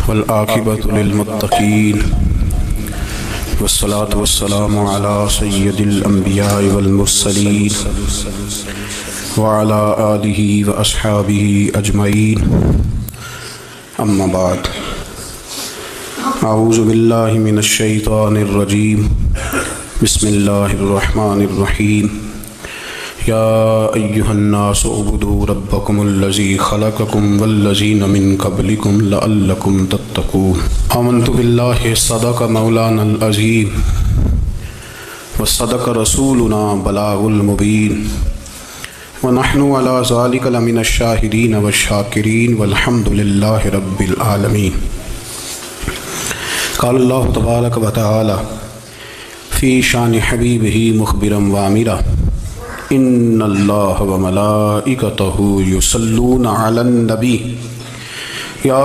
والعاقبۃ للمتقین والصلاة والسلام علی سید الانبیاء والمرسلین وعلی آلہ واصحابہ اجمعین، اما بعد، اعوذ باللہ من الشیطان الرجیم، بسم اللہ الرحمن الرحیم۔ یا ایہا الناس اعبدوا ربکم الذی خلقکم والذین من قبلکم لعلکم تتقون۔ آمنت باللہ صدق مولانا العظیم وصدق رسولنا بلاغ المبین ونحن علی ذلک لمن الشاہدین والشاکرین والحمد للہ رب العالمین۔ قال اللہ تبارک و تعالی فی شان حبیبہ مخبرا وامرا، ان اللہ وملائکتہ یصلون علی النبی یا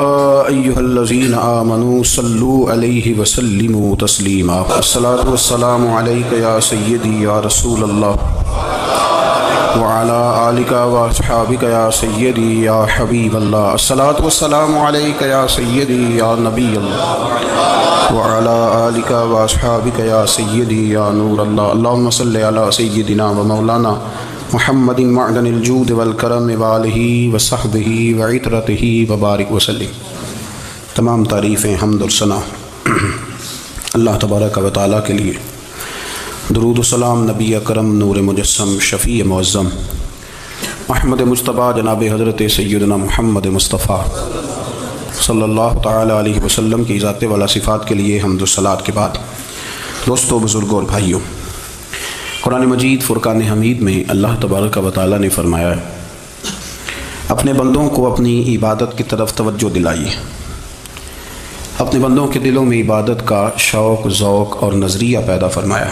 ایہا الذین آمنوا صلوا علیہ وسلموا تسلیما۔ الصلاۃ والسلام علیک یا سیدی یا رسول اللہ وعلی آلک واصحابک یا سیدی یا حبیب اللہ۔ الصلاۃ والسلام علیک یا سیدی یا نبی اللہ وعلی آلک واصحابک یا سیدی یا نور اللہ۔ اللہم صلی علی سیدنا و مولانا محمد معدن الجود والکرم وآلہ وصحبہ وعطرتہ وبارک وسلم۔ تمام تعریفیں، حمد و ثنا اللہ تبارک و تعالیٰ کے لیے۔ درود و سلام نبی اکرم نور مجسم شفیع معظم احمد مجتبیٰ جناب حضرت سیدنا محمد مصطفیٰ صلی اللہ تعالی علیہ وسلم کی ذات والا صفات کے لیے حمد و صلات کے بعد، دوستو، بزرگوں اور بھائیوں، قرآن مجید فرقان حمید میں اللہ تبارک و تعالیٰ نے فرمایا ہے اپنے بندوں کو اپنی عبادت کی طرف توجہ دلائیے، اپنے بندوں کے دلوں میں عبادت کا شوق، ذوق اور نظریہ پیدا فرمایا۔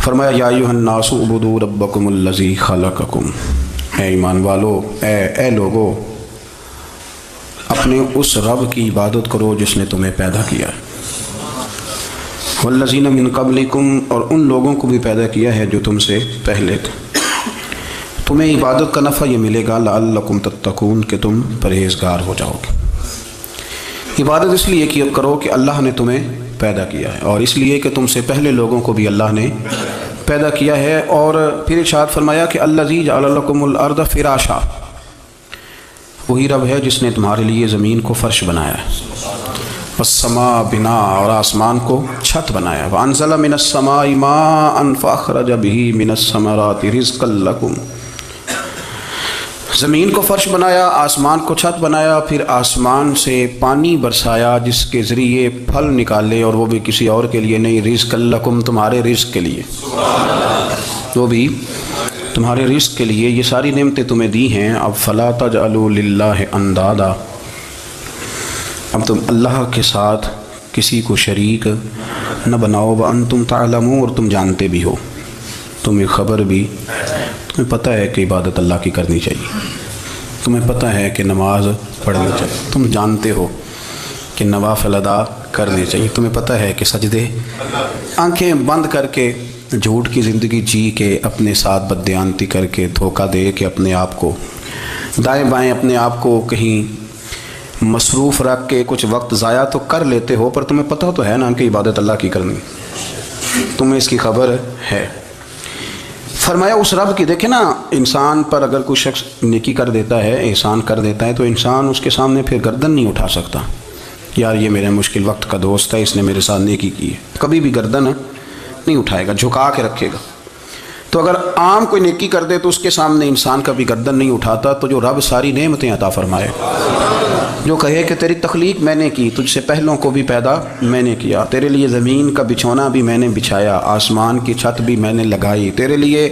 فرمایا یا ایھا الناس اعبدوا ربکم الذی خلقکم، اے ایمان والو، اے لوگو، اپنے اس رب کی عبادت کرو جس نے تمہیں پیدا کیا ہے، والذین من قبلکم، اور ان لوگوں کو بھی پیدا کیا ہے جو تم سے پہلے تھے۔ تمہیں عبادت کا نفع یہ ملے گا لعلکم تتقون، کہ تم پرہیزگار ہو جاؤ گے۔ عبادت اس لیے کہ کرو کہ اللہ نے تمہیں پیدا کیا ہے، اور اس لیے کہ تم سے پہلے لوگوں کو بھی اللہ نے پیدا کیا ہے۔ اور پھر ارشاد فرمایا کہ الذی جعل لکم الارض فراشا، وہی رب ہے جس نے تمہارے لیے زمین کو فرش بنایا ہے، والسماء بناء، اور آسمان کو چھت بنایا، وانزل من السماء ماء فاخرج به من الثمرات رزقا لکم، زمین کو فرش بنایا، آسمان کو چھت بنایا، پھر آسمان سے پانی برسایا جس کے ذریعے پھل نکالے، اور وہ بھی کسی اور کے لیے نہیں، رزقا لکم، تمہارے رزق کے لیے، وہ بھی تمہارے رزق کے لیے۔ یہ ساری نعمتیں تمہیں دی ہیں، اب فلا تجعلوا للہ اندادا، اب تم اللہ کے ساتھ کسی کو شریک نہ بناؤ، وانتم تعلمون، اور تم جانتے بھی ہو، تمہیں خبر بھی، تمہیں پتہ ہے کہ عبادت اللہ کی کرنی چاہیے، تمہیں پتہ ہے کہ نماز پڑھنی چاہیے، تم جانتے ہو کہ نوافل ادا کرنے چاہیے، تمہیں پتہ ہے کہ سجدے آنکھیں بند کر کے جھوٹ کی زندگی جی کے، اپنے ساتھ بددیانتی کر کے، دھوکہ دے کے اپنے آپ کو دائیں بائیں اپنے آپ کو کہیں مصروف رکھ کے کچھ وقت ضائع تو کر لیتے ہو، پر تمہیں پتہ تو ہے نا کہ عبادت اللہ کی کرنی، تمہیں اس کی خبر ہے۔ فرمایا اس رب کی، دیکھیں نا، انسان پر اگر کوئی شخص نیکی کر دیتا ہے، احسان کر دیتا ہے، تو انسان اس کے سامنے پھر گردن نہیں اٹھا سکتا، یار یہ میرے مشکل وقت کا دوست ہے، اس نے میرے ساتھ نیکی کی ہے، کبھی بھی گردن نہیں اٹھائے گا، جھکا کے رکھے گا۔ تو اگر عام کوئی نیکی کر دے تو اس کے سامنے انسان کبھی گردن نہیں اٹھاتا، تو جو رب ساری نعمتیں عطا فرمائے، جو کہے کہ تیری تخلیق میں نے کی، تجھ سے پہلوں کو بھی پیدا میں نے کیا، تیرے لیے زمین کا بچھونا بھی میں نے بچھایا، آسمان کی چھت بھی میں نے لگائی، تیرے لیے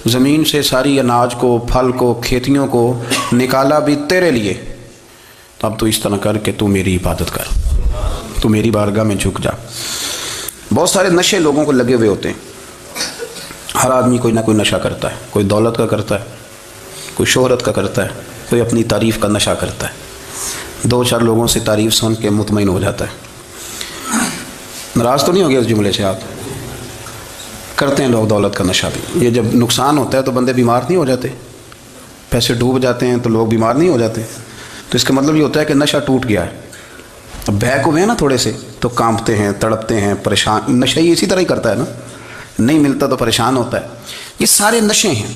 زمین سے ساری اناج کو، پھل کو، کھیتیوں کو نکالا بھی تیرے لیے، اب تو اس طرح کر کہ تو میری عبادت کر، تو میری بارگاہ میں جھک جا۔ بہت سارے نشے لوگوں کو لگے ہوئے ہوتے ہیں، ہر آدمی کوئی نہ کوئی نشہ کرتا ہے، کوئی دولت کا کرتا ہے، کوئی شہرت کا کرتا ہے، کوئی اپنی تعریف کا نشہ کرتا ہے، دو چار لوگوں سے تعریف سن کے مطمئن ہو جاتا ہے۔ ناراض تو نہیں ہو گیا اس جملے سے؟ آپ کرتے ہیں لوگ دولت کا نشہ بھی، یہ جب نقصان ہوتا ہے تو بندے بیمار نہیں ہو جاتے، پیسے ڈوب جاتے ہیں تو لوگ بیمار نہیں ہو جاتے، تو اس کا مطلب یہ ہوتا ہے کہ نشہ ٹوٹ گیا ہے، اب بہک ہوئے ہیں نا تھوڑے سے تو کانپتے ہیں، تڑپتے ہیں، پریشان. نشہ ہی اسی طرح ہی کرتا ہے نا، نہیں ملتا تو پریشان ہوتا ہے. یہ سارے نشے ہیں،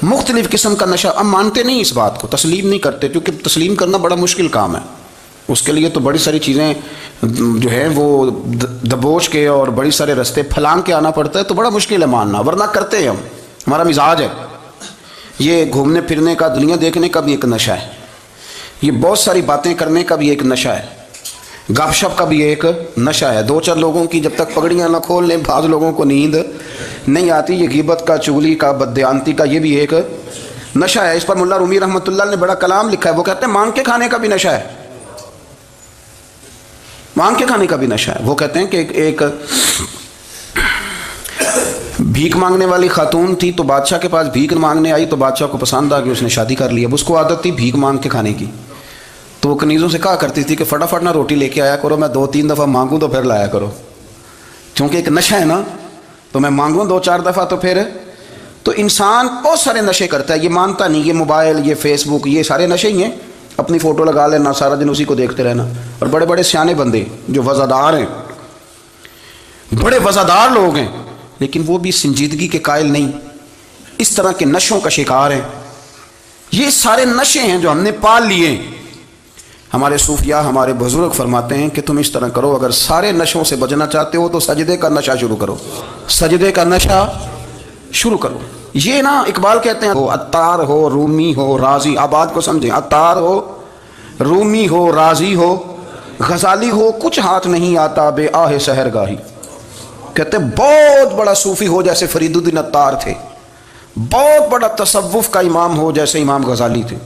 مختلف قسم کا نشہ. ہم مانتے نہیں اس بات کو، تسلیم نہیں کرتے، کیونکہ تسلیم کرنا بڑا مشکل کام ہے. اس کے لیے تو بڑی ساری چیزیں جو ہیں وہ دبوچ کے اور بڑی سارے رستے پھلانگ کے آنا پڑتا ہے، تو بڑا مشکل ہے ماننا، ورنہ کرتے ہیں ہم. ہمارا مزاج ہے. یہ گھومنے پھرنے کا، دنیا دیکھنے کا بھی ایک نشہ ہے، یہ بہت ساری باتیں کرنے کا بھی ایک نشہ ہے، گپ شپ کا بھی ایک نشہ ہے. دو چار لوگوں کی جب تک پگڑیاں نہ کھول لیں بعض لوگوں کو نیند نہیں آتی. یہ غیبت کا، چغلی کا، بددیانتی کا یہ بھی ایک نشہ ہے. اس پر ملا رومی رحمۃ اللہ نے بڑا کلام لکھا ہے. وہ کہتے ہیں مانگ کے کھانے کا بھی نشہ ہے، مانگ کے کھانے کا بھی نشہ ہے. وہ کہتے ہیں کہ ایک بھیک مانگنے والی خاتون تھی، تو بادشاہ کے پاس بھیک مانگنے آئی، تو بادشاہ کو پسند آ گئی، اس نے شادی کر لی. اب اس کو عادت تھی بھیک مانگ کے کھانے کی، تو وہ کنیزوں سے کہا کرتی تھی کہ فٹافٹ نہ روٹی لے کے آیا کرو، میں 2-3 دفعہ مانگوں تو پھر لایا کرو. چونکہ ایک نشہ ہے نا، تو میں مانگوں 2-4 دفعہ تو پھر. تو انسان بہت سارے نشے کرتا ہے، یہ مانتا نہیں. یہ موبائل، یہ فیس بک، یہ سارے نشے ہی ہیں. اپنی فوٹو لگا لینا، سارا دن اسی کو دیکھتے رہنا. اور بڑے بڑے سیانے بندے جو وزادار ہیں، بڑے وزادار لوگ ہیں، لیکن وہ بھی سنجیدگی کے قائل نہیں، اس طرح کے نشوں کا شکار ہیں. یہ سارے نشے ہیں جو ہم نے پال لیے. ہمارے صوفیاء، ہمارے بزرگ فرماتے ہیں کہ تم اس طرح کرو، اگر سارے نشوں سے بچنا چاہتے ہو تو سجدے کا نشہ شروع کرو، سجدے کا نشہ شروع کرو. یہ نا اقبال کہتے ہیں عطار ہو، رومی ہو، رازی. آپ بات کو سمجھیں، عطار ہو، رومی ہو، رازی ہو، غزالی ہو، کچھ ہاتھ نہیں آتا بے آہ سحر گاہی. کہتے ہیں بہت بڑا صوفی ہو جیسے فرید الدین عطار تھے، بہت بڑا تصوف کا امام ہو جیسے امام غزالی تھے،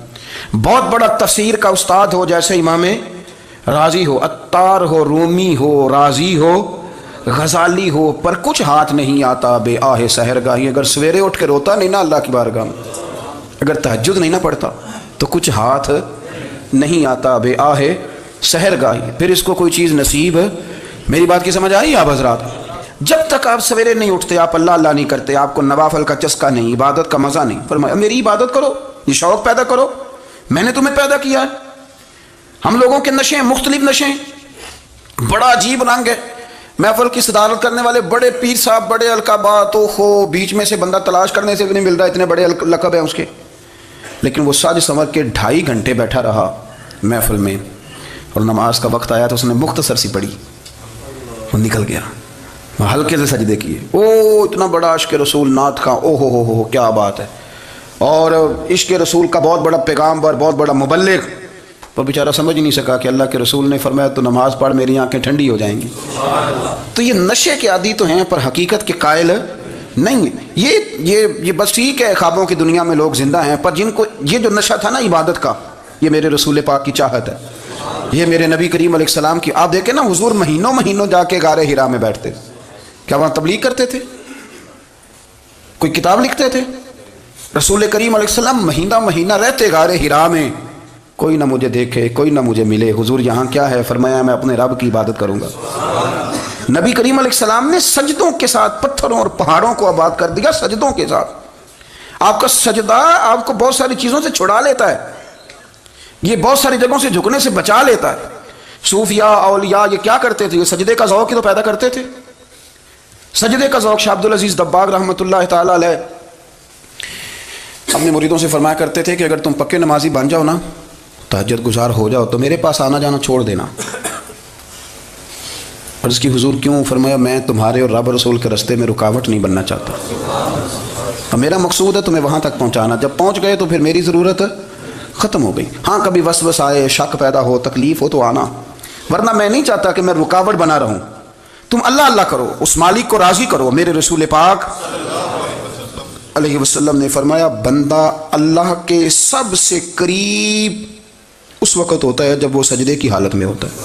بہت بڑا تفسیر کا استاد ہو جیسے امام رازی ہو. عطار ہو، رومی ہو، رازی ہو، غزالی ہو، پر کچھ ہاتھ نہیں آتا بے آہ سحر گاہی. اگر سویرے اٹھ کے روتا نہیں نا اللہ کی بارگاہ میں، اگر تہجد نہیں نہ پڑھتا، تو کچھ ہاتھ نہیں آتا بے آہ سحر گاہی. پھر اس کو کوئی چیز نصیب. میری بات کی سمجھ آئی آپ حضرات؟ جب تک آپ سویرے نہیں اٹھتے، آپ اللہ اللہ نہیں کرتے، آپ کو نوافل کا چسکا نہیں، عبادت کا مزہ نہیں. فرمایا میری عبادت کرو، یہ شوق پیدا کرو، میں نے تمہیں پیدا کیا ہے. ہم لوگوں کے نشے، مختلف نشے، بڑا عجیب رنگ ہے. محفل کی صدارت کرنے والے بڑے پیر صاحب، بڑے القابات، ہو بیچ میں سے بندہ تلاش کرنے سے بھی نہیں مل رہا، اتنے بڑے لقب ہیں اس کے. لیکن وہ ساج سنور کے 2.5 گھنٹے بیٹھا رہا محفل میں، اور نماز کا وقت آیا تو اس نے مختصر سی پڑھی، وہ نکل گیا. ہلکے سے سجدے کیے. او اتنا بڑا عشق رسول نعت خواں، او ہو کیا بات ہے. اور عشق رسول کا بہت بڑا پیغامبر، بہت بڑا مبلغ. وہ بیچارہ سمجھ نہیں سکا کہ اللہ کے رسول نے فرمایا تو نماز پڑھ میری آنکھیں ٹھنڈی ہو جائیں گی. تو یہ نشے کے عادی تو ہیں پر حقیقت کے قائل نہیں ہیں. یہ بس ٹھیک ہے خوابوں کی دنیا میں لوگ زندہ ہیں، پر جن کو یہ جو نشہ تھا نا عبادت کا، یہ میرے رسول پاک کی چاہت ہے، یہ میرے نبی کریم علیہ السلام کی. آپ دیکھیں نا حضور مہینوں جا کے غار حرا میں بیٹھتے. کیا وہاں تبلیغ کرتے تھے؟ کوئی کتاب لکھتے تھے؟ رسول کریم علیہ السلام مہینہ رہتے غار حرا میں. کوئی نہ مجھے دیکھے، کوئی نہ مجھے ملے. حضور یہاں کیا ہے؟ فرمایا میں اپنے رب کی عبادت کروں گا. نبی کریم علیہ السلام نے سجدوں کے ساتھ پتھروں اور پہاڑوں کو آباد کر دیا، سجدوں کے ساتھ. آپ کا سجدہ آپ کو بہت ساری چیزوں سے چھڑا لیتا ہے، یہ بہت ساری جگہوں سے جھکنے سے بچا لیتا ہے. صوفیاء، اولیاء یہ کیا کرتے تھے؟ یہ سجدے کا ذوق ہی تو پیدا کرتے تھے. سجدے کا ذوق. شاہ عبدالعزیز دباغ رحمۃ اللہ تعالی علیہ اپنے مریدوں سے فرمایا کرتے تھے کہ اگر تم پکے نمازی بن جاؤ نا، تہجد گزار ہو جاؤ، تو میرے پاس آنا جانا چھوڑ دینا. اور اس کی حضور کیوں؟ فرمایا میں تمہارے اور رب رسول کے رستے میں رکاوٹ نہیں بننا چاہتا، اور میرا مقصود ہے تمہیں وہاں تک پہنچانا. جب پہنچ گئے تو پھر میری ضرورت ختم ہو گئی. ہاں کبھی وسوسہ آئے، شک پیدا ہو، تکلیف ہو تو آنا، ورنہ میں نہیں چاہتا کہ میں رکاوٹ بنا رہوں. تم اللہ اللہ کرو، اس مالک کو راضی کرو. میرے رسول پاک علیہ وسلم نے فرمایا بندہ اللہ کے سب سے قریب اس وقت ہوتا ہے جب وہ سجدے کی حالت میں ہوتا ہے.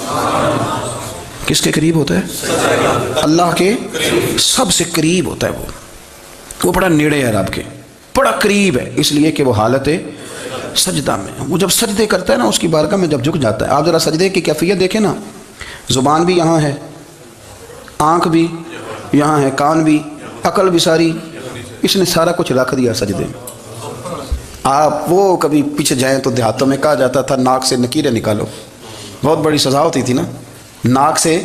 کس کے قریب ہوتا ہے؟ اللہ کے سب سے قریب ہوتا ہے. وہ بڑا نیڑے ہے رب کے، بڑا قریب ہے، اس لیے کہ وہ حالت سجدہ میں. وہ جب سجدے کرتا ہے نا، اس کی بارگاہ میں جب جھک جاتا ہے. آپ ذرا سجدے کی کیفیت دیکھیں نا، زبان بھی یہاں ہے، آنکھ بھی یہاں ہے، کان بھی، عقل بھی ساری، اس نے سارا کچھ رکھ دیا سجدے میں. آپ وہ کبھی پیچھے جائیں تو دیہاتوں میں کہا جاتا تھا ناک سے نکیریں نکالو، بہت بڑی سزا ہوتی تھی نا، ناک سے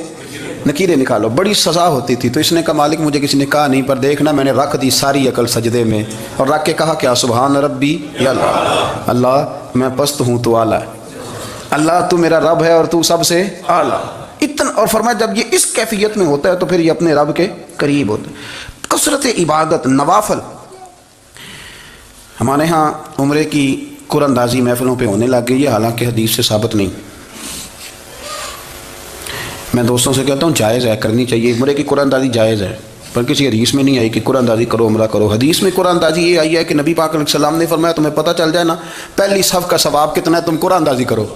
نکیریں نکالو، بڑی سزا ہوتی تھی. تو اس نے کہا مالک مجھے کسی نے کہا نہیں، پر دیکھنا میں نے رکھ دی ساری عقل سجدے میں، اور رکھ کے کہا کیا سبحان ربی یا اللہ، اللہ میں پست ہوں تو اعلیٰ ہے، اللہ تو میرا رب ہے اور تو سب سے اعلیٰ. اتنا، اور فرمایا جب یہ اس کیفیت میں ہوتا ہے تو پھر یہ اپنے رب کے قریب ہوتا ہے. کثرت عبادت، نوافل. ہمارے ہاں عمرے کی قرآن اندازی محفلوں پہ ہونے لگ گئی ہے، حالانکہ حدیث سے ثابت نہیں. میں دوستوں سے کہتا ہوں جائز ہے، کرنی چاہیے، عمرے کی قرآن اندازی جائز ہے، پر کسی حدیث میں نہیں آئی کہ قرآن اندازی کرو عمرہ کرو. حدیث میں قرآن اندازی یہ آئی ہے کہ نبی پاک علیہ السلام نے فرمایا تمہیں پتہ چل جائے نا پہلی صف کا ثواب کتنا ہے، تم قرآن اندازی کرو.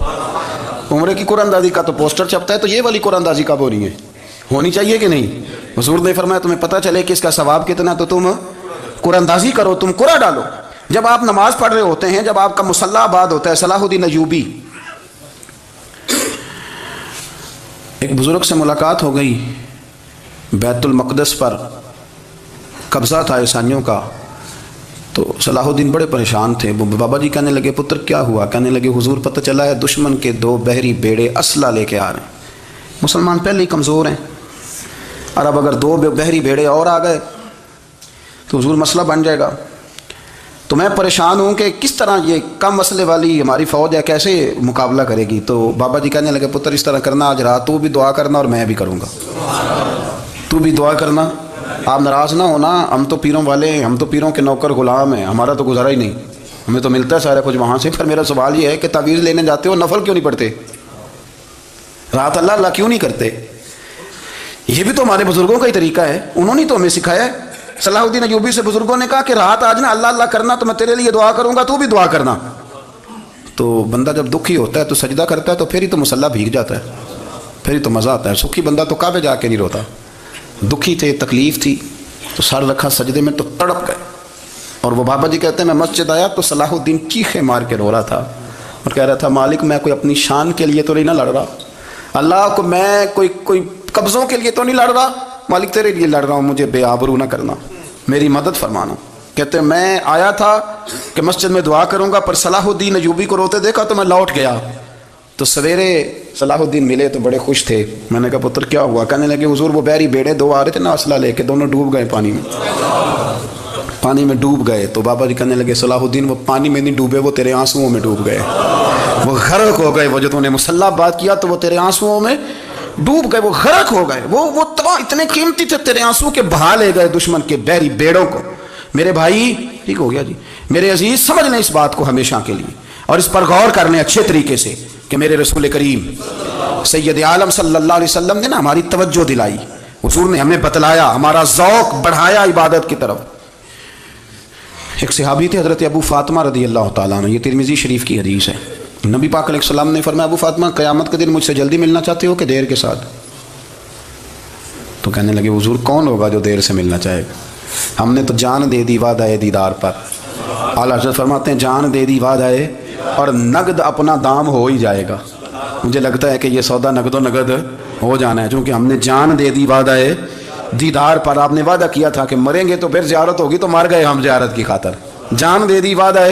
عمرے کی قرآن اندازی کا تو پوسٹر چھپتا ہے، تو یہ والی قرآن اندازی کب ہو رہی ہے؟ ہونی چاہیے کہ نہیں؟ حضور نے فرمایا تمہیں پتہ چلے کہ اس کا ثواب کتنا، تو تم قرآن اندازی کرو، تم قرآن ڈالو. جب آپ نماز پڑھ رہے ہوتے ہیں، جب آپ کا مصلی آباد ہوتا ہے، صلاح الدین ایوبی، ایک بزرگ سے ملاقات ہو گئی، بیت المقدس پر قبضہ تھا عیسائیوں کا. تو صلاح الدین بڑے پریشان تھے. بابا جی کہنے لگے پتر کیا ہوا؟ کہنے لگے حضور پتہ چلا ہے دشمن کے 2 بحری بیڑے اسلحہ لے کے آ رہے ہیں. مسلمان پہلے ہی کمزور ہیں، اور اب اگر 2 بحری بیڑے اور آ گئے تو حضور مسئلہ بن جائے گا. تو میں پریشان ہوں کہ کس طرح یہ کم مسئلے والی ہماری فوج ہے کیسے مقابلہ کرے گی. تو بابا جی کہنے لگے پتر اس طرح کرنا، آج رات تو بھی دعا کرنا اور میں بھی کروں گا، تو بھی دعا کرنا. آپ ناراض نہ ہونا، ہم تو پیروں والے ہیں، ہم تو پیروں کے نوکر غلام ہیں، ہمارا تو گزارا ہی نہیں، ہمیں تو ملتا ہے سارا کچھ وہاں سے. پھر میرا سوال یہ ہے کہ تعویذ لینے جاتے ہو نفل کیوں نہیں پڑھتے؟ رات اللہ اللہ کیوں نہیں کرتے؟ یہ بھی تو ہمارے بزرگوں کا ہی طریقہ ہے، انہوں نے تو ہمیں سکھایا ہے. صلاح الدین ایوبی سے بزرگوں نے کہا کہ رات آج نا اللہ اللہ کرنا، تو میں تیرے لیے دعا کروں گا، تو بھی دعا کرنا. تو بندہ جب دکھی ہوتا ہے تو سجدہ کرتا ہے، تو پھر ہی تو مصلی بھیگ جاتا ہے، پھر ہی تو مزہ آتا ہے. سکھی بندہ تو کعبے جا کے نہیں روتا. دکھی تھے، تکلیف تھی، تو سر رکھا سجدے میں تو تڑپ گئے. اور وہ بابا جی کہتے ہیں میں مسجد آیا تو صلاح الدین چیخے مار کے رو رہا تھا اور کہہ رہا تھا مالک میں کوئی اپنی شان کے لیے تو نہیں نہ لڑ رہا، اللہ کو میں کوئی قبضوں کے لیے تو نہیں لڑ رہا، مالک تیرے لیے لڑ رہا ہوں، مجھے بے آبرو نہ کرنا، میری مدد فرمانا. کہتے ہیں میں آیا تھا کہ مسجد میں دعا کروں گا، پر صلاح الدین ایوبی کو روتے دیکھا تو میں لوٹ گیا. تو سویرے صلاح الدین ملے تو بڑے خوش تھے. میں نے کہا پتر کیا ہوا؟ کہنے لگے حضور وہ بحری بیڑے 2 آ رہے تھے نا اسلحہ لے کے، دونوں ڈوب گئے پانی میں ڈوب گئے. تو بابا جی کہنے لگے صلاح الدین وہ پانی میں نہیں ڈوبے، وہ تیرے آنسوؤں میں ڈوب گئے، وہ غرق ہو گئے. وہ جو تو نے مصلی بات کیا تو وہ تیرے آنسوؤں میں ڈوب گئے، وہ غرق ہو گئے. وہ تمام اتنے قیمتی تھے، تیرے آنسو کے بہا لے گئے دشمن کے بحری بیڑوں کو. میرے بھائی ٹھیک ہو گیا جی، میرے عزیز سمجھ لیں اس بات کو ہمیشہ کے لیے، اور اس پر غور کرنے اچھے طریقے سے کہ میرے رسول کریم سید عالم صلی اللہ علیہ وسلم نے نا ہماری توجہ دلائی، حضور نے ہمیں بتلایا، ہمارا ذوق بڑھایا عبادت کی طرف. ایک صحابی تھے حضرت ابو فاطمہ رضی اللہ تعالیٰ عنہ، یہ ترمذی شریف کی حدیث ہے. نبی پاک علیہ السلام نے فرمایا ابو فاطمہ قیامت کے دن مجھ سے جلدی ملنا چاہتے ہو کہ دیر کے ساتھ؟ تو کہنے لگے حضور کون ہوگا جو دیر سے ملنا چاہے گا؟ ہم نے تو جان دے دی وعدہ دیدار پر. اعلیٰ حضرت فرماتے ہیں جان دے دی وعدہ اور نقد اپنا دام ہو ہی جائے گا. مجھے لگتا ہے کہ یہ سودا نقد و نقد ہو جانا ہے، چونکہ ہم نے جان دے دی وعدہ دیدار پر. آپ نے وعدہ کیا تھا کہ مریں گے تو پھر زیارت ہوگی، تو مر گئے ہم زیارت کی خاطر. جان دے دی وعدہ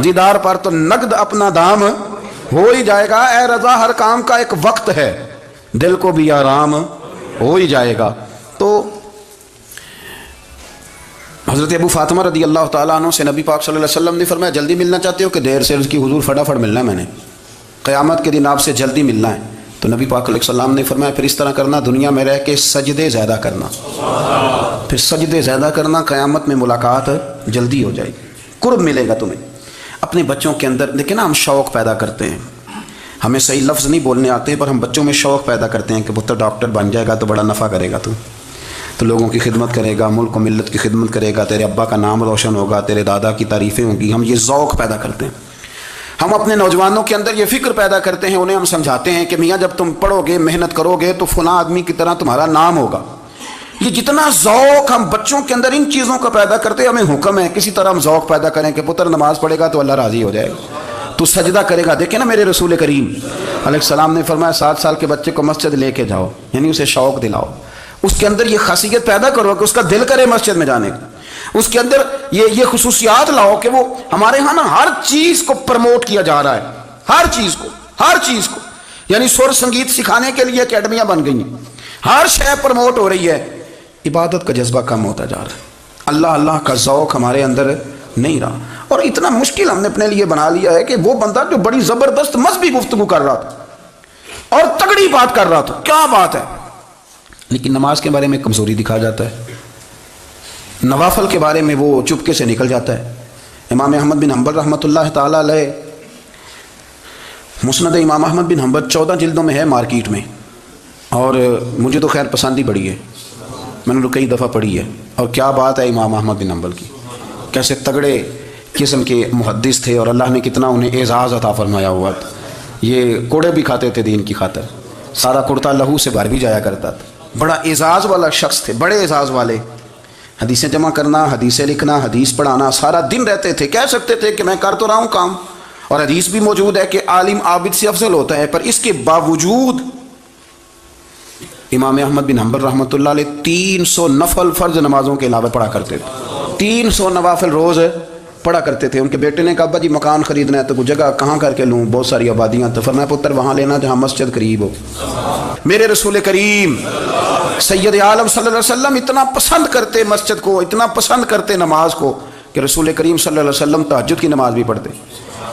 دیدار پر تو نقد اپنا دام ہو ہی جائے گا. اے رضا ہر کام کا ایک وقت ہے، دل کو بھی آرام ہو ہی جائے گا. تو حضرت ابو فاطمہ رضی اللہ تعالیٰ عنہ سے نبی پاک صلی اللہ علیہ وسلم نے فرمایا جلدی ملنا چاہتے ہو کہ دیر سے؟ اس کی حضور فٹافٹ ملنا ہے، میں نے قیامت کے دن آپ سے جلدی ملنا ہے. تو نبی پاک علیہ السلام نے فرمایا پھر اس طرح کرنا، دنیا میں رہ کے سجدے زیادہ کرنا، پھر سجدے زیادہ کرنا، قیامت میں ملاقات جلدی ہو جائے گی، قرب ملے گا تمہیں. اپنے بچوں کے اندر دیکھیں نا، ہم شوق پیدا کرتے ہیں، ہمیں صحیح لفظ نہیں بولنے آتے ہیں، پر ہم بچوں میں شوق پیدا کرتے ہیں کہ پتر ڈاکٹر بن جائے گا تو بڑا نفع کرے گا، تو لوگوں کی خدمت کرے گا، ملک و ملت کی خدمت کرے گا، تیرے ابا کا نام روشن ہوگا، تیرے دادا کی تعریفیں ہوں گی. ہم یہ ذوق پیدا کرتے ہیں. ہم اپنے نوجوانوں کے اندر یہ فکر پیدا کرتے ہیں، انہیں ہم سمجھاتے ہیں کہ میاں جب تم پڑھو گے، محنت کرو گے تو فلاں آدمی کی طرح تمہارا نام ہوگا. یہ جتنا ذوق ہم بچوں کے اندر ان چیزوں کا پیدا کرتے ہیں، ہمیں حکم ہے کسی طرح ہم ذوق پیدا کریں کہ پتر نماز پڑھے گا تو اللہ راضی ہو جائے گا، تو سجدہ کرے گا. دیکھیں نا میرے رسول کریم علیہ السلام نے فرمایا 7 سال کے بچے کو مسجد لے کے جاؤ، یعنی اسے شوق دلاؤ، اس کے اندر یہ خاصیت پیدا کرو کہ اس کا دل کرے مسجد میں جانے کا، اس کے اندر یہ خصوصیات لاؤ کہ وہ ہمارے ہاں نا ہر چیز کو پروموٹ کیا جا رہا ہے، ہر چیز کو. یعنی سر سنگیت سکھانے کے لیے اکیڈمیاں بن گئی ہیں، ہر شے پروموٹ ہو رہی ہے، عبادت کا جذبہ کم ہوتا جا رہا ہے، اللہ اللہ کا ذوق ہمارے اندر نہیں رہا۔ اور اتنا مشکل ہم نے اپنے لیے بنا لیا ہے کہ وہ بندہ جو بڑی زبردست مذہبی گفتگو کر رہا تھا اور تگڑی بات کر رہا تھا، کیا بات ہے، لیکن نماز کے بارے میں کمزوری دکھا جاتا ہے، نوافل کے بارے میں وہ چپکے سے نکل جاتا ہے۔ امام احمد بن حنبل رحمۃ اللہ تعالیٰ علیہ، مسند امام احمد بن حنبل 14 جلدوں میں ہے مارکیٹ میں، اور مجھے تو خیر پسند ہی پڑی ہے، میں نے تو کئی دفعہ پڑھی ہے۔ اور کیا بات ہے امام احمد بن حنبل کی، کیسے تگڑے قسم کے محدث تھے اور اللہ نے کتنا انہیں اعزاز عطا فرمایا ہوا تھا۔ یہ کوڑے بھی کھاتے تھے دین کی خاطر، سارا کرتا لہو سے بھر بھی جایا کرتا تھا، بڑا اعزاز والا شخص تھے، بڑے اعزاز والے، حدیثیں جمع کرنا، حدیثیں لکھنا، حدیث پڑھانا، سارا دن رہتے تھے، کہہ سکتے تھے کہ میں کر تو رہا ہوں کام، اور حدیث بھی موجود ہے کہ عالم عابد سے افضل ہوتا ہے، پر اس کے باوجود امام احمد بن حنبل رحمۃ اللہ علیہ 300 نفل فرض نمازوں کے علاوہ پڑھا کرتے تھے، 300 نوافل روز پڑھا کرتے تھے۔ ان کے بیٹے نے کہا ابا جی مکان خریدنا ہے تو کوئی جگہ کہاں کر کے لوں، بہت ساری آبادیاں، تو فرمایا پتر وہاں لینا جہاں مسجد قریب ہو۔ میرے رسول کریم سید عالم صلی اللہ علیہ وسلم اتنا پسند کرتے مسجد کو، اتنا پسند کرتے نماز کو، کہ رسول کریم صلی اللہ علیہ وسلم تہجد کی نماز بھی پڑھتے،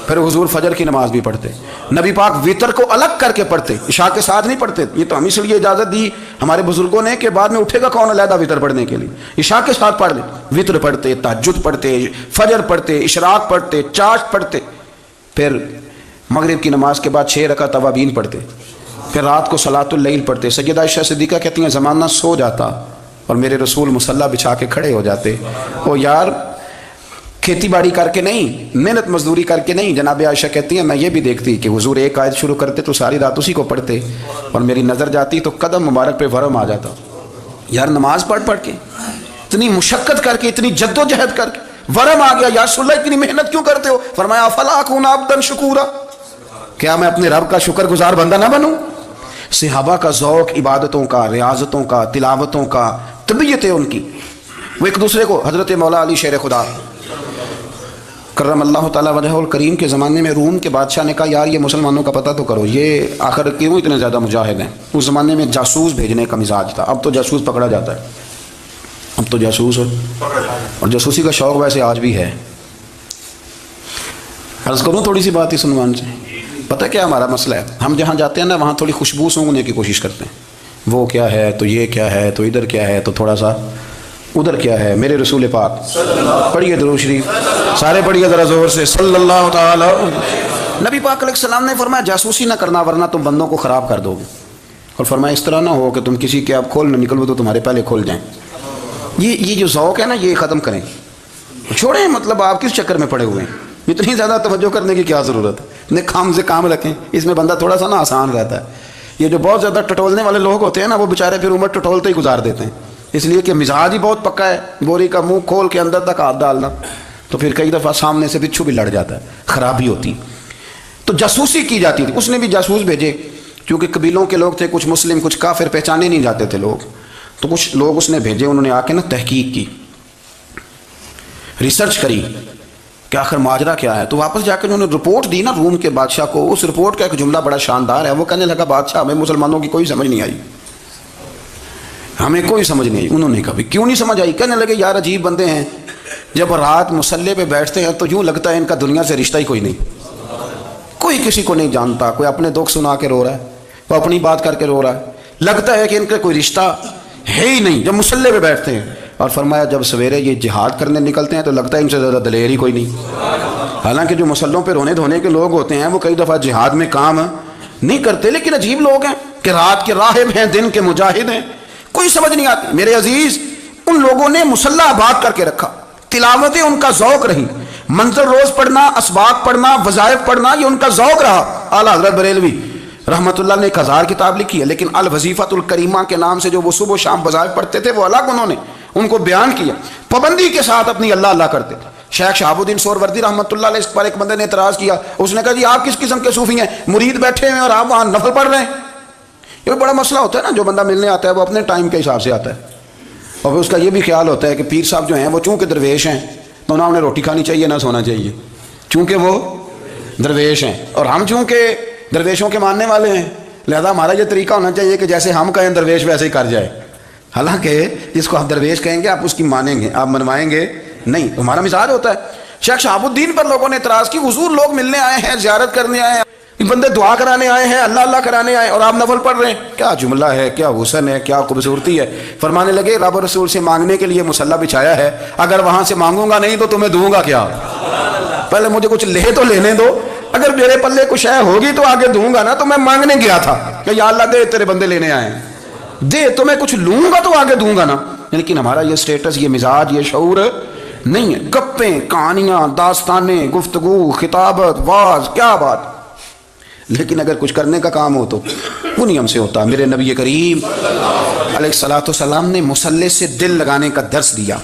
پھر حضور فجر کی نماز بھی پڑھتے، نبی پاک وتر کو الگ کر کے پڑھتے، عشاء کے ساتھ نہیں پڑھتے۔ یہ تو ہم اس لیے اجازت دی ہمارے بزرگوں نے کہ بعد میں اٹھے گا کون علیحدہ وتر پڑھنے کے لیے، عشاء کے ساتھ پڑھ لیں، وتر پڑھتے، تہجد پڑھتے، فجر پڑھتے، اشراق پڑھتے، چاشت پڑھتے، پھر مغرب کی نماز کے بعد 6 رکعت اوابین پڑھتے، پھر رات کو صلاۃ اللیل پڑھتے۔ سیدہ عائشہ صدیقہ کہتی ہیں زمانہ سو جاتا اور میرے رسول مصلی بچھا کے کھڑے ہو جاتے، او یار کھیتی باڑی کر کے نہیں، محنت مزدوری کر کے نہیں۔ جناب عائشہ کہتی ہیں میں یہ بھی دیکھتی کہ حضور ایک آیت شروع کرتے تو ساری رات اسی کو پڑھتے، اور میری نظر جاتی تو قدم مبارک پہ ورم آ جاتا۔ یار نماز پڑھ کے اتنی مشقت کر کے، اتنی جد و جہد کر کے ورم آ گیا، یا رسول اللہ اتنی محنت کیوں کرتے ہو؟ فرمایا افلا اکون عبدا شکورا، کیا میں اپنے رب کا شکر گزار بندہ نہ بنوں؟ صحابہ کا ذوق عبادتوں کا، ریاضتوں کا، تلاوتوں کا، طبیعت ہے ان کی، وہ ایک دوسرے کو، حضرت مولا علی شیر خدا کرم اللہ تعالیٰ وجہہ الکریم کے زمانے میں روم کے بادشاہ نے کہا یار یہ مسلمانوں کا پتہ تو کرو، یہ آخر کیوں اتنے زیادہ مجاہد ہیں؟ اس زمانے میں جاسوس بھیجنے کا مزاج تھا، اب تو جاسوس پکڑا جاتا ہے، اب تو جاسوس اور جاسوسی کا شوق ویسے آج بھی ہے۔ عرض کروں تھوڑی سی بات اس عنوان سے، پتہ کیا ہمارا مسئلہ ہے؟ ہم جہاں جاتے ہیں نا وہاں تھوڑی خوشبو سونگنے کی کوشش کرتے ہیں، وہ کیا ہے تو یہ کیا ہے تو ادھر کیا ہے تو تھوڑا سا ادھر کیا ہے۔ میرے رسول پاک پڑھیے درود شریف، سارے پڑھیے ذرا زور سے، صلی اللہ تعالی۔ نبی پاک علیہ السلام نے فرمایا جاسوسی نہ کرنا ورنہ تم بندوں کو خراب کر دو گے، اور فرمایا اس طرح نہ ہو کہ تم کسی کے آپ کھول نہ نکلو تو تمہارے پہلے کھول جائیں۔ یہ جو ذوق ہے نا یہ ختم کریں، چھوڑیں، مطلب آپ کس چکر میں پڑے ہوئے ہیں، اتنی زیادہ توجہ کرنے کی کیا ضرورت ہے؟ اپنے کام سے کام رکھیں، اس میں بندہ تھوڑا سا نا آسان رہتا ہے۔ یہ جو بہت زیادہ ٹٹولنے والے لوگ ہوتے ہیں نا وہ بیچارے پھر عمر ٹٹولتے ہی گزار دیتے ہیں، اس لیے کہ مزاج ہی بہت پکا ہے، بوری کا منہ کھول کے اندر تک ہاتھ ڈالنا، تو پھر کئی دفعہ سامنے سے بچھو بھی لڑ جاتا ہے، خرابی ہوتی۔ تو جاسوسی کی جاتی تھی، اس نے بھی جاسوس بھیجے، کیونکہ قبیلوں کے لوگ تھے، کچھ مسلم کچھ کافر، پہچانے نہیں جاتے تھے لوگ، تو کچھ لوگ اس نے بھیجے، انہوں نے آ کے نا تحقیق کی، ریسرچ کری کہ آخر ماجرا کیا ہے، تو واپس جا کے انہوں نے رپورٹ دی نا روم کے بادشاہ کو۔ اس رپورٹ کا ایک جملہ بڑا شاندار ہے، وہ کہنے لگا بادشاہ ہمیں مسلمانوں کی کوئی سمجھ نہیں آئی، ہمیں کوئی سمجھ نہیں آئی۔ انہوں نے کہا کیوں نہیں سمجھ آئی؟ کہنے لگے یار عجیب بندے ہیں، جب رات مصلے پہ بیٹھتے ہیں تو یوں لگتا ہے ان کا دنیا سے رشتہ ہی کوئی نہیں، کوئی کسی کو نہیں جانتا، کوئی اپنے دکھ سنا کے رو رہا ہے، کوئی اپنی بات کر کے رو رہا ہے، لگتا ہے کہ ان کا کوئی رشتہ ہے ہی نہیں جب مصلے پہ بیٹھتے ہیں۔ اور فرمایا جب سویرے یہ جہاد کرنے نکلتے ہیں تو لگتا ہے ان سے زیادہ دلیر ہی کوئی نہیں۔ حالانکہ جو مسلوں پہ رونے دھونے کے لوگ ہوتے ہیں وہ کئی دفعہ جہاد میں کام نہیں کرتے، لیکن عجیب لوگ ہیں کہ رات کے راہب ہیں، دن کے مجاہد ہیں، کوئی سمجھ نہیں آتی۔ میرے عزیز ان لوگوں نے مصلی آباد کر کے رکھا، تلاوتیں ان کا ذوق رہی، منظر روز پڑھنا، اسباق پڑھنا، وظائف پڑھنا، یہ ان کا ذوق رہا۔ اعلیٰ حضرت بریلوی رحمۃ اللہ نے 1000 کتاب لکھی ہے، لیکن الوظیفۃ الکریمہ کے نام سے جو وہ صبح و شام وظائف پڑھتے تھے وہ الگ انہوں نے ان کو بیان کیا، پابندی کے ساتھ اپنی اللہ اللہ کرتے تھے۔ شیخ شہاب الدین سہروردی رحمۃ اللہ علیہ اس پر ایک بندے نے اعتراض کیا، اس نے کہا جی آپ کس قسم کے صوفی ہیں، مرید بیٹھے ہیں اور آپ وہاں نفل پڑھ رہے ہیں؟ یہ بڑا مسئلہ ہوتا ہے نا، جو بندہ ملنے آتا ہے وہ اپنے ٹائم کے حساب سے آتا ہے، اور پھر اس کا یہ بھی خیال ہوتا ہے کہ پیر صاحب جو ہیں وہ چونکہ درویش ہیں تو نہ انہیں روٹی کھانی چاہیے نہ سونا چاہیے، چونکہ وہ درویش ہیں، اور ہم چونکہ درویشوں کے ماننے والے ہیں لہذا ہمارا یہ طریقہ ہونا چاہیے کہ جیسے ہم کہیں درویش ویسے ہی کر جائے. حالانکہ جس کو آپ درویش کہیں گے آپ اس کی مانیں گے, آپ منوائیں گے نہیں. ہمارا مزاج ہوتا ہے. شیخ شہاب الدین پر لوگوں نے اعتراض کی, حضور لوگ ملنے آئے ہیں, زیارت کرنے آئے ہیں, بندے دعا کرانے آئے ہیں, اللہ اللہ کرانے آئے, اور آپ نفل پڑھ رہے ہیں. کیا جملہ ہے, کیا حسن ہے, کیا خوبصورتی ہے. فرمانے لگے رب رسول سے مانگنے کے لیے مصلی بچھایا ہے, اگر وہاں سے مانگوں گا نہیں تو تمہیں دوں گا کیا. پہلے مجھے کچھ لے تو لینے دو, اگر میرے پلے کچھ ہے ہوگی تو آگے دوں گا نا. تو میں مانگنے گیا تھا کہ یا اللہ دے, تیرے بندے لینے آئے ہیں, دے, تو میں کچھ لوں گا تو آگے دوں گا نا. لیکن ہمارا یہ سٹیٹس, یہ مزاج, یہ شعور نہیں ہے. گپیں, کہانیاں, داستانیں, گفتگو, خطابت, واز, کیا بات. لیکن اگر کچھ کرنے کا کام ہو تو وہ نہیں ہم سے ہوتا. میرے نبی کریم علیہ الصلوۃ والسلام نے مصلی سے دل لگانے کا درس دیا.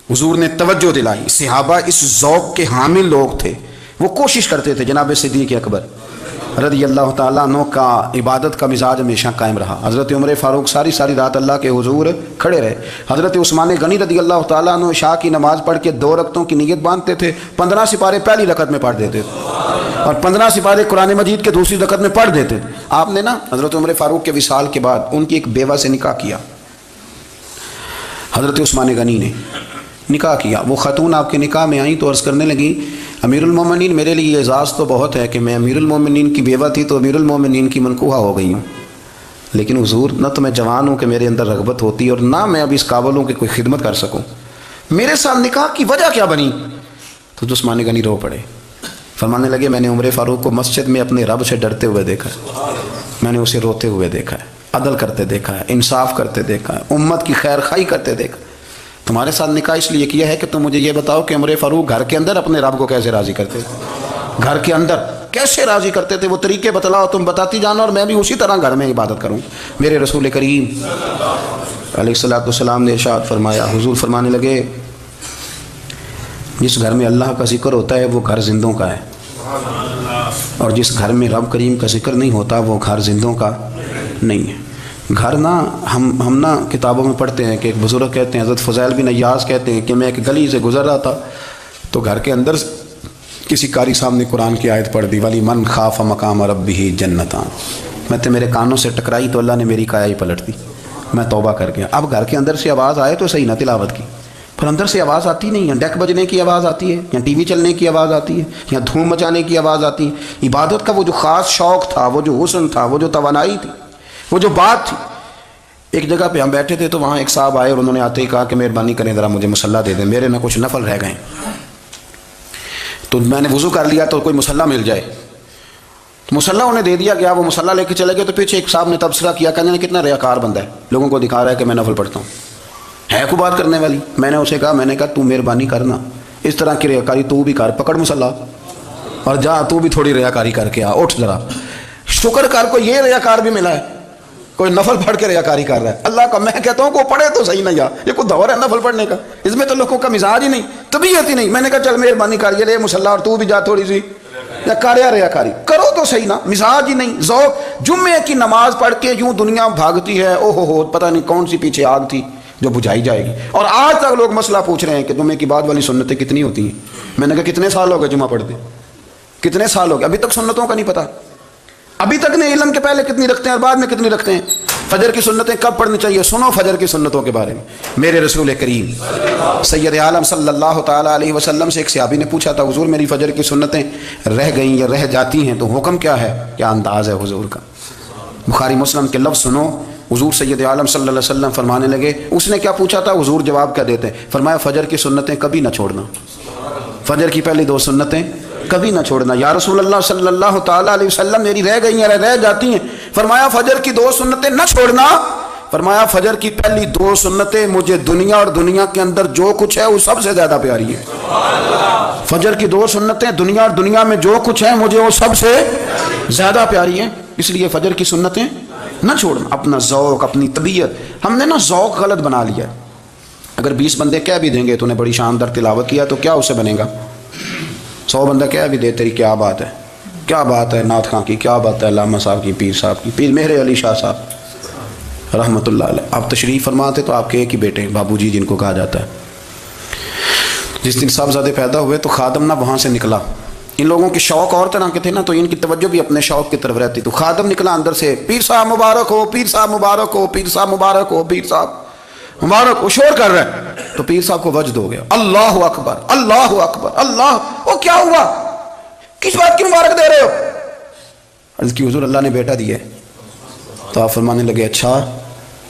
حضور نے توجہ دلائی. صحابہ اس ذوق کے حامل لوگ تھے, وہ کوشش کرتے تھے. جناب صدیق اکبر رضی اللہ تعالیٰ عنہ کا عبادت کا مزاج ہمیشہ قائم رہا. حضرت عمر فاروق ساری رات اللہ کے حضور کھڑے رہے. حضرت عثمان غنی رضی اللہ تعالیٰ عنہ عشاء کی نماز پڑھ کے 2 رکعتوں کی نیت باندھتے تھے. 15 سپارے پہلی رکعت میں پڑھ دیتے تھے اور 15 سپارے قرآن مجید کے دوسری رکعت میں پڑھ دیتے تھے. آپ نے نا حضرت عمر فاروق کے وصال کے بعد ان کی ایک بیوہ سے نکاح کیا. حضرت عثمان غنی نے نکاح کیا. وہ خاتون آپ کے نکاح میں آئیں تو عرض کرنے لگیں, امیر المومنین میرے لیے اعزاز تو بہت ہے کہ میں امیر المومنین کی بیوہ تھی تو امیر المومنین کی منکوحہ ہو گئی ہوں, لیکن حضور نہ تو میں جوان ہوں کہ میرے اندر رغبت ہوتی اور نہ میں اب اس قابل ہوں کہ کوئی خدمت کر سکوں. میرے ساتھ نکاح کی وجہ کیا بنی؟ تو عثمان غنی رو پڑے. فرمانے لگے میں نے عمر فاروق کو مسجد میں اپنے رب سے ڈرتے ہوئے دیکھا ہے, میں نے اسے روتے ہوئے دیکھا ہے, عدل کرتے دیکھا ہے, انصاف کرتے دیکھا ہے, امت کی خیر خواہی کرتے دیکھا. تمہارے ساتھ نکاح اس لیے کیا ہے کہ تم مجھے یہ بتاؤ کہ عمر فاروق گھر کے اندر اپنے رب کو کیسے راضی کرتے تھے, گھر کے اندر کیسے راضی کرتے تھے. وہ طریقے بتلاؤ, تم بتاتی جانا اور میں بھی اسی طرح گھر میں عبادت کروں. میرے رسول کریم علیہ الصلوۃ والسلام نے ارشاد فرمایا, حضور فرمانے لگے جس گھر میں اللہ کا ذکر ہوتا ہے وہ گھر زندوں کا ہے, اور جس گھر میں رب کریم کا ذکر نہیں ہوتا وہ گھر زندوں کا نہیں ہے. گھر نا ہم نا کتابوں میں پڑھتے ہیں کہ ایک بزرگ کہتے ہیں, حضرت فضیل بن عیاض کہتے ہیں کہ میں ایک گلی سے گزر رہا تھا تو گھر کے اندر کسی قاری صاحب نے قرآن کی آیت پڑھ دی, والی من خاف مقام ربہ جنتان. میں تو میرے کانوں سے ٹکرائی تو اللہ نے میری کایا ہی پلٹ دی, میں توبہ کر گیا. اب گھر کے اندر سے آواز آئے تو صحیح نہ تلاوت کی, پر اندر سے آواز آتی نہیں ہے, ڈیک بجنے کی آواز آتی ہے, یا ٹی وی چلنے کی آواز آتی ہے, یا دھوم مچانے کی آواز آتی ہے. عبادت کا وہ جو خاص شوق تھا, وہ جو حسن تھا, وہ جو توانائی تھی, وہ جو بات تھی. ایک جگہ پہ ہم بیٹھے تھے تو وہاں ایک صاحب آئے اور انہوں نے آتے ہی کہا کہ مہربانی کریں ذرا مجھے مصلی دے دیں, میرے نہ کچھ نفل رہ گئے. تو میں نے وضو کر لیا تو کوئی مصلی مل جائے, مصلی انہیں دے دیا گیا. وہ مصلی لے کے چلے گئے تو پیچھے ایک صاحب نے تبصرہ کیا, کہنے کتنا ریاکار بندہ ہے, لوگوں کو دکھا رہا ہے کہ میں نفل پڑھتا ہوں, ہے کو بات کرنے والی. میں نے اسے کہا تو مہربانی کرنا اس طرح کی ریاکاری تو بھی کر, پکڑ مصلی اور جا تو بھی تھوڑی ریاکاری کر کے آ, اٹھ ذرا. شکر کر کو یہ ریاکار بھی ملا ہے, کوئی نفل پڑھ کے ریاکاری کر رہا ہے. اللہ کا میں کہتا ہوں کو پڑھے تو صحیح نہیں, یہ کوئی دور ہے نفل پڑھنے کا؟ اس میں تو لوگوں کا مزاج ہی نہیں, طبیعت ہی نہیں. میں نے کہا چل مہربانی کر یہ لے مصلی اور تو بھی جا تھوڑی سی یا کاریا ریاکاری کرو تو صحیح نا. مزاج ہی نہیں, ذوق. جمعے کی نماز پڑھ کے یوں دنیا بھاگتی ہے, او ہو پتہ نہیں کون سی پیچھے آگ تھی جو بجھائی جائے گی. اور آج تک لوگ مسئلہ پوچھ رہے ہیں کہ جمعے کی بعد والی سنتیں کتنی ہوتی ہیں. میں نے کہا کتنے سال ہو گئے جمعہ پڑھتے, کتنے سال ہو گئے, ابھی تک سنتوں کا نہیں پتہ. ابھی تک نے علم کے پہلے کتنی رکھتے ہیں اور بعد میں کتنی رکھتے ہیں. فجر کی سنتیں کب پڑھنی چاہیے, سنو فجر کی سنتوں کے بارے میں. میرے رسول کریم سید عالم صلی اللہ تعالیٰ علیہ وسلم سے ایک صحابی نے پوچھا تھا, حضور میری فجر کی سنتیں رہ گئیں یا رہ جاتی ہیں تو حکم کیا ہے, کیا انداز ہے حضور کا. بخاری مسلم کے لفظ سنو. حضور سید عالم صلی اللہ علیہ وسلم فرمانے لگے, اس نے کیا پوچھا تھا, حضور جواب کیا دیتے ہیں؟ فرمایا فجر کی سنتیں کبھی نہ چھوڑنا, فجر کی پہلی 2 سنتیں کبھی نہ چھوڑنا. یا رسول اللہ صلی اللہ تعالیٰ علیہ وسلم میری رہ گئی ہیں, رہ جاتی ہیں. فرمایا فجر کی 2 سنتیں نہ چھوڑنا. فرمایا فجر کی پہلی 2 سنتیں مجھے دنیا اور دنیا کے اندر جو کچھ ہے وہ سب سے زیادہ پیاری ہے. فجر کی 2 سنتیں دنیا اور دنیا میں جو کچھ ہے مجھے وہ سب سے زیادہ پیاری ہیں. اس لیے فجر کی سنتیں نہ چھوڑنا. اپنا ذوق, اپنی طبیعت, ہم نے نا ذوق غلط بنا لیا. اگر 20 بندے کہہ بھی دیں گے تو نے بڑی شاندار تلاوت کیا تو کیا اسے بنے گا. 100 بندہ کہہ بھی دے تیری کیا بات ہے, کیا بات ہے نعت خاں کی, کیا بات ہے علامہ صاحب کی, پیر صاحب کی, پیر مہر علی شاہ صاحب رحمۃ اللہ علیہ. آپ تشریف فرماتے تو آپ کے ایک ہی بیٹے بابو جی جن کو کہا جاتا ہے. جس دن صاحبزادے پیدا ہوئے تو خادم نہ وہاں سے نکلا, ان لوگوں کے شوق اور طرح کے تھے نا، تو ان کی توجہ بھی اپنے شوق کی طرف رہتی. تو خادم نکلا اندر سے، پیر صاحب مبارک ہو، پیر صاحب مبارک ہو، پیر صاحب مبارک ہو، پیر صاحب مبارک ہو، شور کر رہے ہیں. تو پیر صاحب کو وجد ہو گیا، اللہ اکبر اللہ اکبر اللہ. وہ کیا ہوا، کس بات کی مبارک دے رہے ہو؟ عرض کی حضور اللہ نے بیٹا دیا ہے. تو آپ فرمانے لگے اچھا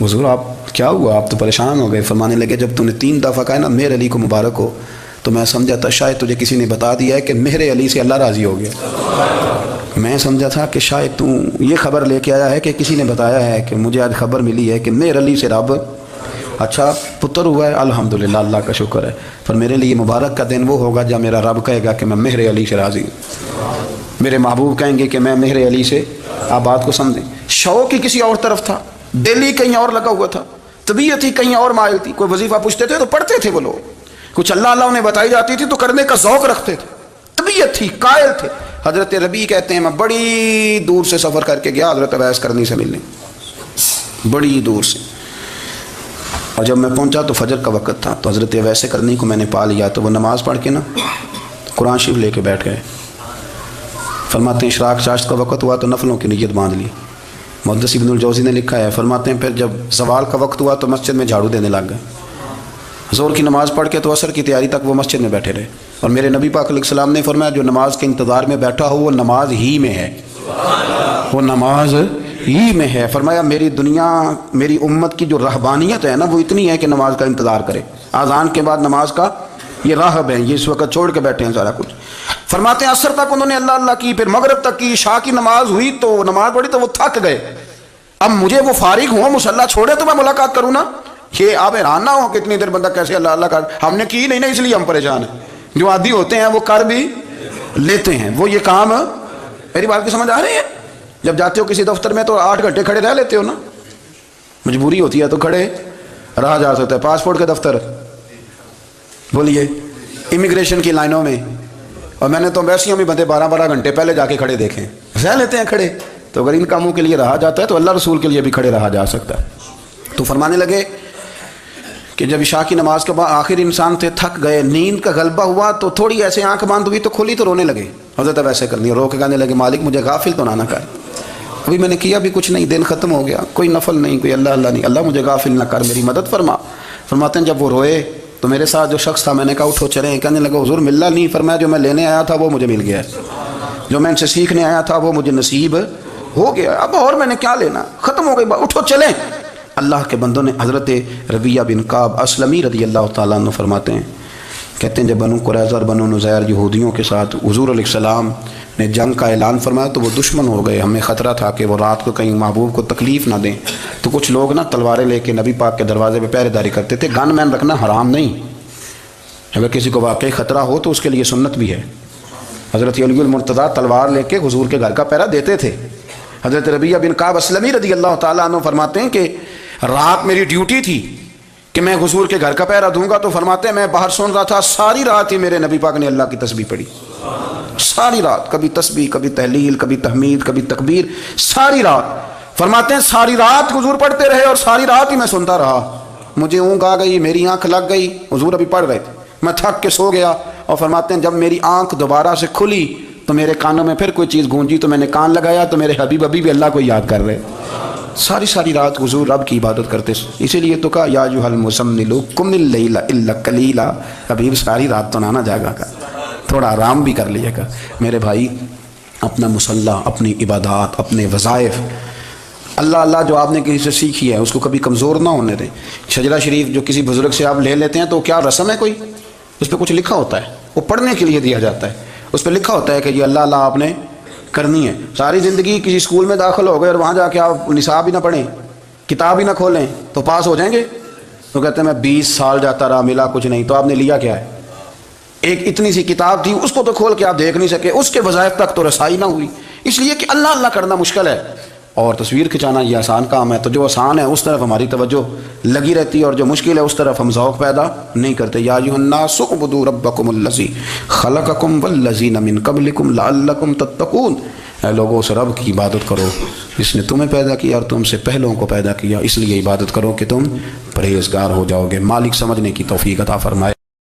حضور آپ کیا ہوا، آپ تو پریشان ہو گئے. فرمانے لگے جب تو نے 3 دفعہ کہا نا مہر علی کو مبارک ہو، تو میں سمجھا تھا شاید تجھے کسی نے بتا دیا ہے کہ مہر علی سے اللہ راضی ہو گیا. میں سمجھا تھا کہ شاید تو یہ خبر لے کے آیا ہے کہ کسی نے بتایا ہے کہ مجھے آج خبر ملی ہے کہ مہر علی سے رب اچھا پتر ہوا ہے. الحمدللہ اللہ کا شکر ہے. پر میرے لیے مبارک کا دن وہ ہوگا جب میرا رب کہے گا کہ میں مہر علی سے راضی ہوں. میرے محبوب کہیں گے کہ میں مہر علی سے. آپ بات کو سمجھیں، شوق ہی کسی اور طرف تھا، دل ہی کہیں اور لگا ہوا تھا، طبیعت ہی کہیں اور مائل تھی. کوئی وظیفہ پوچھتے تھے تو پڑھتے تھے وہ لوگ، کچھ اللہ اللہ انہیں بتائی جاتی تھی تو کرنے کا ذوق رکھتے تھے، طبیعت تھی، قائل تھے. حضرت ربیع کہتے ہیں میں بڑی دور سے سفر کر کے گیا حضرت اویس قرنی سے ملنے، بڑی دور سے. اور جب میں پہنچا تو فجر کا وقت تھا. تو حضرت اویس قرنی کو میں نے پا لیا. تو وہ نماز پڑھ کے نا قرآن شریف لے کے بیٹھ گئے. فرماتے ہیں اشراق چاشت کا وقت ہوا تو نفلوں کی نیت باندھ لی. محدث ابن الجوزی نے لکھا ہے، فرماتے ہیں پھر جب زوال کا وقت ہوا تو مسجد میں جھاڑو دینے لگ گئے. زور کی نماز پڑھ کے تو عصر کی تیاری تک وہ مسجد میں بیٹھے رہے. اور میرے نبی پاک علیہ السلام نے فرمایا جو نماز کے انتظار میں بیٹھا ہو وہ نماز ہی میں ہے، وہ نماز ہی میں ہے. فرمایا میری دنیا میری امت کی جو رہبانیت ہے نا وہ اتنی ہے کہ نماز کا انتظار کرے. اذان کے بعد نماز کا یہ راہب ہیں، یہ اس وقت چھوڑ کے بیٹھے ہیں سارا کچھ. فرماتے ہیں عصر تک انہوں نے اللہ اللہ کی، پھر مغرب تک کی، عشاء کی نماز ہوئی تو نماز پڑھی تو وہ تھک گئے. اب مجھے وہ فارغ ہوں مصلی چھوڑے تو میں ملاقات کروں نا. یہ آپ حیران نہ ہو کہ اتنی دیر بندہ کیسے اللہ اللہ کر. ہم نے کی نہیں نا اس لیے ہم پریشان ہیں. جو عادی ہوتے ہیں وہ کر بھی لیتے ہیں. وہ یہ کام میری بات کی سمجھ آ رہی ہے؟ جب جاتے ہو کسی دفتر میں تو 8 گھنٹے کھڑے رہ لیتے ہو نا، مجبوری ہوتی ہے تو کھڑے رہا جا سکتا ہے. پاسپورٹ کے دفتر بولیے، امیگریشن کی لائنوں میں، اور میں نے تو ویسیوں میں بندے 12 گھنٹے پہلے جا کے کھڑے دیکھیں، رہ لیتے ہیں کھڑے. تو اگر ان کاموں کے لیے رہا جاتا ہے تو اللہ رسول کے لیے بھی کھڑے رہا جا سکتا ہے. تو فرمانے لگے کہ جب عشاء کی نماز کے بعد آخر انسان تھے، تھک گئے، نیند کا غلبہ ہوا تو تھوڑی ایسے آنکھ بند ہوئی تو کھلی تو رونے لگے. حضرت ویسے کرنی رو کے کہنے لگے مالک مجھے غافل تو نہ کر، ابھی میں نے کیا بھی کچھ نہیں، دن ختم ہو گیا، کوئی نفل نہیں، کوئی اللہ اللہ نہیں، اللہ مجھے غافل نہ کر، میری مدد فرما. فرماتے ہیں جب وہ روئے تو میرے ساتھ جو شخص تھا میں نے کہا اٹھو چلیں. کہنے لگا حضور ملنا نہیں. فرمایا جو میں لینے آیا تھا وہ مجھے مل گیا، جو میں ان سے سیکھنے آیا تھا وہ مجھے نصیب ہو گیا، اب اور میں نے کیا لینا، ختم ہو گئی، اٹھو چلیں. اللہ کے بندوں نے حضرت ربیہ بن کعب اسلمی رضی اللہ تعالیٰ عنہ فرماتے ہیں، کہتے ہیں جب بنو قریظہ اور بنو نذیر یہودیوں کے ساتھ حضور علیہ السلام نے جنگ کا اعلان فرمایا تو وہ دشمن ہو گئے. ہمیں خطرہ تھا کہ وہ رات کو کہیں محبوب کو تکلیف نہ دیں. تو کچھ لوگ نا تلواریں لے کے نبی پاک کے دروازے پہ پہرے داری کرتے تھے. گن مین رکھنا حرام نہیں، اگر کسی کو واقعی خطرہ ہو تو اس کے لیے سنت بھی ہے. حضرت علی المرتضیٰ تلوار لے کے حضور کے گھر کا پہرا دیتے تھے. حضرت ربیہ بن کعب اسلمی رضی اللہ تعالیٰ عنہ فرماتے ہیں کہ رات میری ڈیوٹی تھی کہ میں حضور کے گھر کا پہرا دوں گا. تو فرماتے ہیں میں باہر سن رہا تھا، ساری رات ہی میرے نبی پاک نے اللہ کی تسبیح پڑھی، ساری رات، کبھی تسبیح، کبھی تحلیل، کبھی تحمید، کبھی تکبیر، ساری رات. فرماتے ہیں ساری رات حضور پڑھتے رہے اور ساری رات ہی میں سنتا رہا. مجھے اونگ آ گئی، میری آنکھ لگ گئی، حضور ابھی پڑھ رہے تھے، میں تھک کے سو گیا. اور فرماتے ہیں جب میری آنکھ دوبارہ سے کھلی تو میرے کانوں میں پھر کوئی چیز گونجی تو میں نے کان لگایا تو میرے حبیب ابھی بھی اللہ کو یاد کر رہے. ساری رات حضور رب کی عبادت کرتے. اسی لیے تو کہا یا ایھا المزمل قم اللیل الا قلیلا، حبیب ساری رات تو نہ جاگا کر، تھوڑا آرام بھی کر لیا کر. میرے بھائی اپنا مصلی، اپنی عبادات، اپنے وظائف، اللہ اللہ جو آپ نے کسی سے سیکھی ہے اس کو کبھی کمزور نہ ہونے دیں. شجرہ شریف جو کسی بزرگ سے آپ لے لیتے ہیں تو کیا رسم ہے کوئی؟ اس پہ کچھ لکھا ہوتا ہے، وہ پڑھنے کے لیے دیا جاتا ہے. اس پہ لکھا ہوتا ہے کہ یہ اللہ اللہ آپ نے کرنی ہے. ساری زندگی کسی اسکول میں داخل ہو گئے اور وہاں جا کے آپ نصاب ہی نہ پڑھیں، کتاب ہی نہ کھولیں تو پاس ہو جائیں گے؟ تو کہتے ہیں میں 20 سال جاتا رہا ملا کچھ نہیں. تو آپ نے لیا کیا ہے؟ ایک اتنی سی کتاب تھی، اس کو تو کھول کے آپ دیکھ نہیں سکے، اس کے وظائف تک تو رسائی نہ ہوئی. اس لیے کہ اللہ اللہ کرنا مشکل ہے اور تصویر کھنچانا یہ آسان کام ہے. تو جو آسان ہے اس طرف ہماری توجہ لگی رہتی ہے اور جو مشکل ہے اس طرف ہم ذوق پیدا نہیں کرتے. یا ایھا الناس اعبدوا ربکم الذی خلقکم والذین من قبلکم لعلکم تتقون. اے لوگوں اس رب کی عبادت کرو جس نے تمہیں پیدا کیا اور تم سے پہلوں کو پیدا کیا، اس لیے عبادت کرو کہ تم پرہیزگار ہو جاؤ گے. مالک سمجھنے کی توفیق عطا فرمائے.